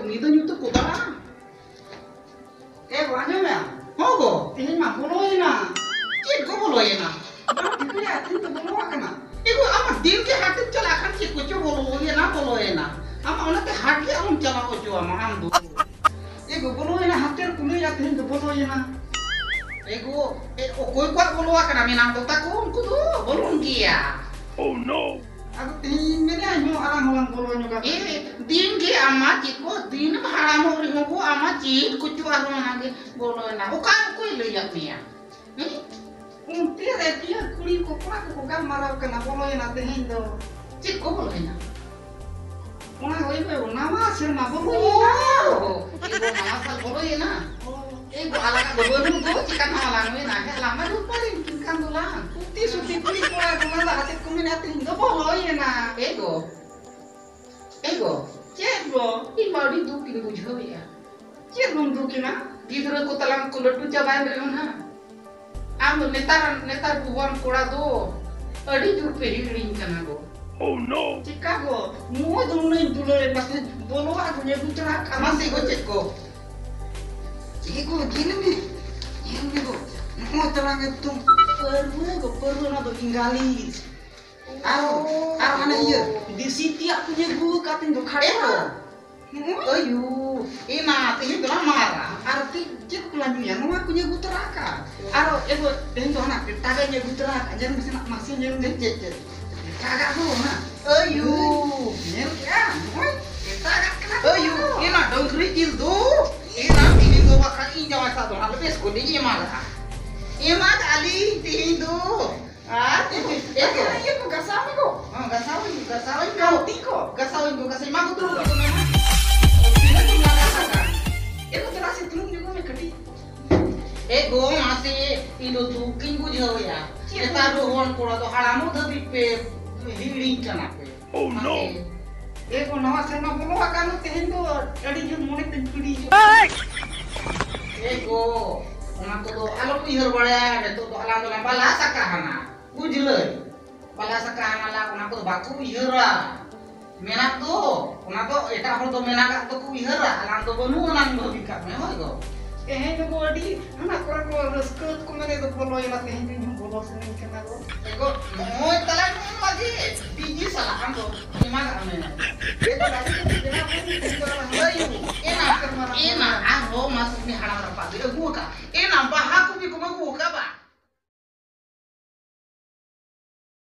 ᱩᱱᱤ ᱫᱚ ᱧᱩᱛᱩᱢ ᱠᱚ ᱫᱟᱬᱟ ᱜᱚ ᱟᱸᱡᱚᱢ ᱢᱮ ᱦᱚᱸ ᱜᱚ ᱛᱮᱦᱮᱧ ᱢᱟ ᱵᱚᱞᱚᱭᱮᱱᱟ ᱪᱮᱫ ᱠᱚ ᱵᱚᱞᱚᱭᱮᱱᱟ ᱵᱟᱝ ᱴᱷᱤᱠᱟᱹᱭᱟ ᱛᱮᱦᱮᱧ ᱫᱚ ᱵᱚᱞᱚ ᱟᱠᱟᱱᱟ ᱮᱜो ᱟᱢᱟᱜ ᱫᱤᱱ ᱜᱮ ᱦᱟᱴᱮᱢ ᱪᱟᱞᱟᱜ ᱠᱷᱟᱱ ᱪᱮᱫ ᱠᱚᱪᱚ ᱵᱚᱞᱚᱭᱮᱱᱟ ᱟᱢᱟᱜ ᱚᱱᱟᱛᱮ ᱦᱟᱴ ᱜᱮ ᱟᱞᱚᱢ ᱪᱟᱞᱟᱣ ᱦᱚᱪᱚᱣᱟᱢᱟ ᱟᱢ ᱫᱚ ᱜᱚ ᱵᱚᱞᱚᱭᱮᱱᱟ ᱦᱟᱛᱮᱨ ᱠᱩᱞᱤᱭᱟ ᱛᱮᱦᱮᱧ ᱫᱚ ᱵᱚᱞᱚᱭᱮᱱᱟ ᱮᱜो ᱚᱠᱚᱭ ᱠᱚᱣᱟᱜ ᱵᱚᱞᱚ ᱟᱠᱟᱱᱟ ᱢᱮᱱᱟᱝ ᱫᱚ ᱛᱟᱠᱚ ᱩᱱᱠᱩ ᱫᱚ ᱵᱚᱞᱚᱱ ᱜᱮᱭᱟ ᱟᱫᱚ ᱛᱮᱦᱮᱧ ᱢᱮᱱᱟ ᱧᱚᱜ ᱟᱨᱟᱢ ᱦᱚᱞᱟᱝ ᱵᱚᱞᱚ ᱧᱚᱜᱟ दिन के आमा चीज को दिन भाड़ा मोरी हो को आमा चीज कुछ आरो आगे बोलो ना ओ का कोई ले जाती है उनते रे पिया कुड़ी को कोड़ा को गाल माराव कना बoloyena तेहेन दो चीज को बोलो ना ओना होइबे नामा सेरमा बoloyena एगो नवा साल बोलो ना एगो अलग बोलो दो चिकन वाला में ना है लंबा दूर पर किनkan dolang उती सुती कुड़ी कोड़ा को माला हाते कुमिन तेहेन दो boloyena एगो चेक गो ई माडी दू किन बुझो या चेक लुम दुकिना गिदरा को तलाम को लट्टू चाबान रे ना आम नेतार बुवान कोड़ा दो अड़ी जुर पे हिड़िन कना गो Oh no! Chicago, mo dunay dulore basta bolo ako niya gutra ka. masih go cek ko Chico, gini mi. Gini go. Mo terang itu perlu na do inggalis. Aro ana iya. Di siti aku nya gu katin do khada. ayu ina ini tuh marah Arti cik lagi ya, no aku nya gutra ka. Aro ego den do anak taga nya gutra ka. Jangan masih nya ngecet. Kagak tuh nah. ayu Nyel ya. Kita agak kena. ayu ina dong kerikil tuh ina ini tuh bakal injau satu hal lebih sekali ini marah ima kali tindu Iya kok gak sama kok. gak salah Kau tiko. gak salah aku tuh memang tidak tuh nggak kan Ego terasi tulung juga me kadi. ego masih itu tuh kinggu jauh ya kita doon kurang tuh halamu tapi pe hiring kan apa Oh no! Ego nawa sama bolo akan tehen do adi ju mone ten kudi. ego ona tuh alo pihar baya itu tuh alam dalam balas sakahana bujilai balas sakahana lah ona tuh baku ihara menak tuh ona tuh eta hor tuh menak tuh ku ihara alam tuh bonu nang bika memang ego Eh ego adi anak kurang ko reskut ko mene do bolo ila tehen ju bolo senen kana go. ego mau telan lagi biji salah kan tuh gimana amena itu lagi kita ayo enak aku masuk nih halang rapat itu gua kak enak bah